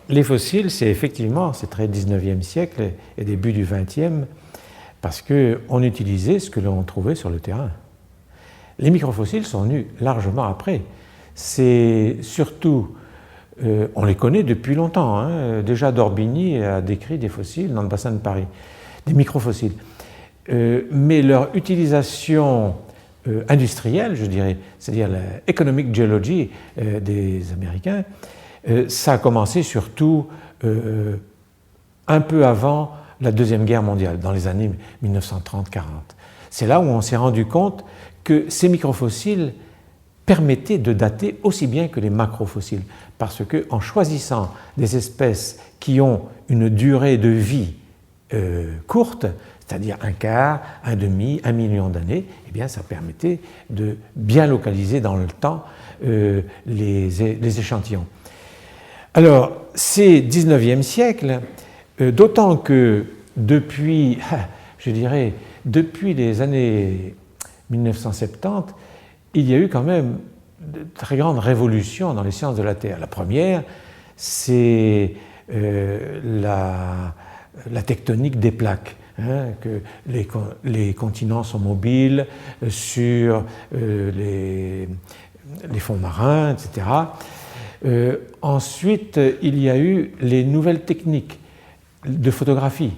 Les fossiles, c'est effectivement, c'est très 19e siècle et début du 20e, parce qu'on utilisait ce que l'on trouvait sur le terrain. Les microfossiles sont venus largement après. C'est surtout, on les connaît depuis longtemps, hein. Déjà d'Orbigny a décrit des fossiles dans le bassin de Paris, des microfossiles. Mais leur utilisation industrielle, je dirais, c'est-à-dire l'economic geology des Américains, ça a commencé surtout un peu avant la Deuxième Guerre mondiale, dans les années 1930-40. C'est là où on s'est rendu compte que ces microfossiles permettaient de dater aussi bien que les macrofossiles, parce qu'en choisissant des espèces qui ont une durée de vie courte, c'est-à-dire un quart, un demi, 1 million d'années, eh bien, ça permettait de bien localiser dans le temps les échantillons. Alors, c'est 19e siècle, d'autant que depuis, je dirais, depuis les années 1970, il y a eu quand même de très grandes révolutions dans les sciences de la Terre. La première, c'est la tectonique des plaques, hein, que les continents sont mobiles sur les fonds marins, etc. Ensuite, il y a eu les nouvelles techniques de photographie,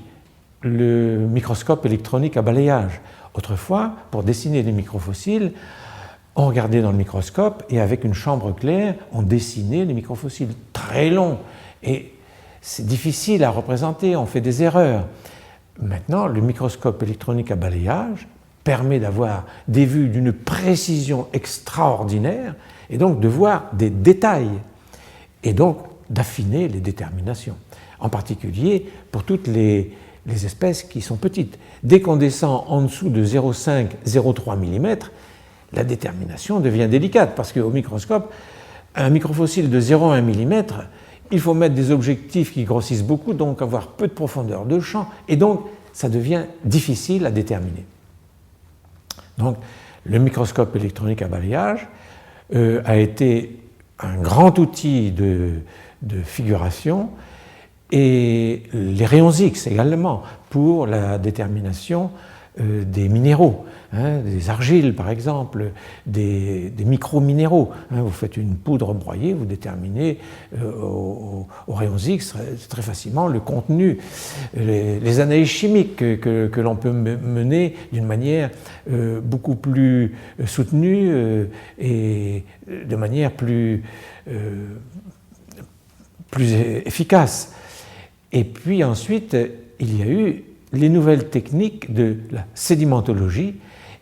le microscope électronique à balayage. Autrefois, pour dessiner les microfossiles, on regardait dans le microscope et avec une chambre claire, on dessinait les microfossiles très longs. Et c'est difficile à représenter, on fait des erreurs. Maintenant, le microscope électronique à balayage permet d'avoir des vues d'une précision extraordinaire et donc de voir des détails et donc d'affiner les déterminations, en particulier pour toutes les espèces qui sont petites. Dès qu'on descend en dessous de 0,5-0,3 mm, la détermination devient délicate, parce qu'au microscope, un microfossile de 0,1 mm, il faut mettre des objectifs qui grossissent beaucoup, donc avoir peu de profondeur de champ, et donc ça devient difficile à déterminer. Donc le microscope électronique à balayage a été un grand outil de figuration, et les rayons X également pour la détermination des minéraux, hein, des argiles par exemple, des micro-minéraux. Hein, vous faites une poudre broyée, vous déterminez aux rayons X très facilement le contenu, les analyses chimiques que l'on peut mener d'une manière beaucoup plus soutenue et de manière plus efficace. Et puis ensuite, il y a eu les nouvelles techniques de la sédimentologie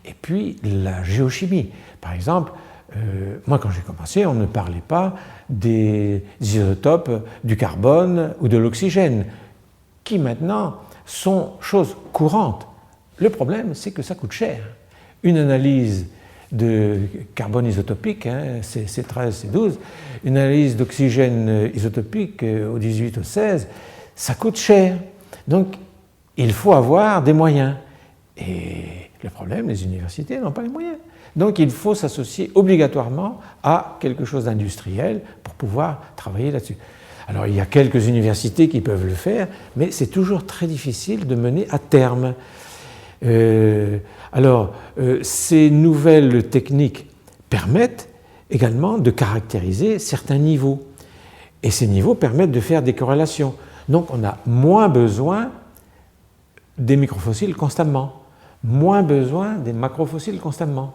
et puis la géochimie. Par exemple, moi quand j'ai commencé, on ne parlait pas des isotopes du carbone ou de l'oxygène, qui maintenant sont choses courantes. Le problème, c'est que ça coûte cher. Une analyse de carbone isotopique, hein, C13, C12, une analyse d'oxygène isotopique au 18, au 16, ça coûte cher. Donc, il faut avoir des moyens. Et le problème, les universités n'ont pas les moyens. Donc, il faut s'associer obligatoirement à quelque chose d'industriel pour pouvoir travailler là-dessus. Alors, il y a quelques universités qui peuvent le faire, mais c'est toujours très difficile de mener à terme. Ces nouvelles techniques permettent également de caractériser certains niveaux. Et ces niveaux permettent de faire des corrélations. Donc on a moins besoin des microfossiles constamment, moins besoin des macrofossiles constamment.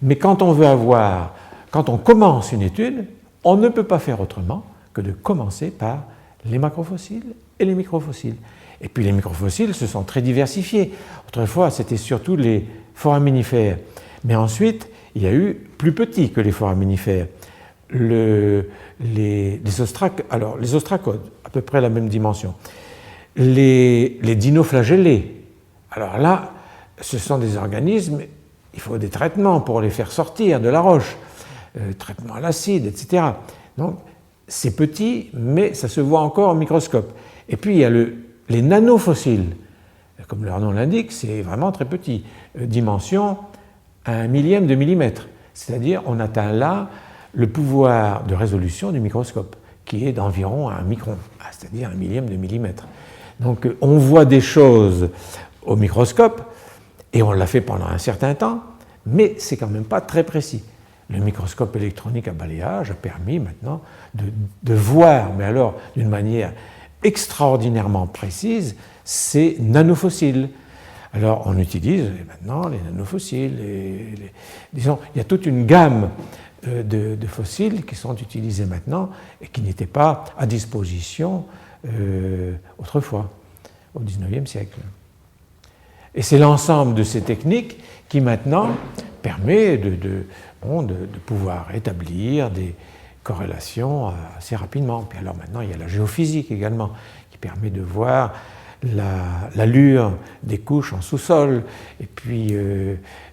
Mais quand on commence une étude, on ne peut pas faire autrement que de commencer par les macrofossiles et les microfossiles. Et puis les microfossiles se sont très diversifiés. Autrefois, c'était surtout les foraminifères. Mais ensuite, il y a eu plus petits que les foraminifères. Les ostracodes, à peu près la même dimension. Les dinoflagellés. Alors là, ce sont des organismes, il faut des traitements pour les faire sortir de la roche, traitement à l'acide, etc. Donc, c'est petit, mais ça se voit encore au microscope. Et puis, il y a les nanofossiles. comme leur nom l'indique, c'est vraiment très petit. Dimension 1/1000 de millimètre. C'est-à-dire on atteint là le pouvoir de résolution du microscope, qui est d'environ 1 micron, c'est-à-dire 1/1000 de millimètre. Donc on voit des choses au microscope, et on l'a fait pendant un certain temps, mais c'est quand même pas très précis. Le microscope électronique à balayage a permis maintenant de voir, mais alors d'une manière extraordinairement précise, ces nanofossiles. Alors on utilise maintenant les nanofossiles, disons, il y a toute une gamme de fossiles qui sont utilisés maintenant et qui n'étaient pas à disposition autrefois, au XIXe siècle. Et c'est l'ensemble de ces techniques qui maintenant permet de pouvoir établir des corrélations assez rapidement. Puis alors maintenant, il y a la géophysique également, qui permet de voir l'allure des couches en sous-sol, et puis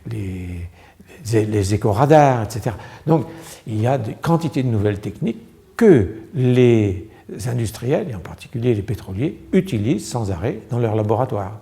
les échoradars, etc. Donc il y a des quantités de nouvelles techniques que les industriels, et en particulier les pétroliers, utilisent sans arrêt dans leurs laboratoires.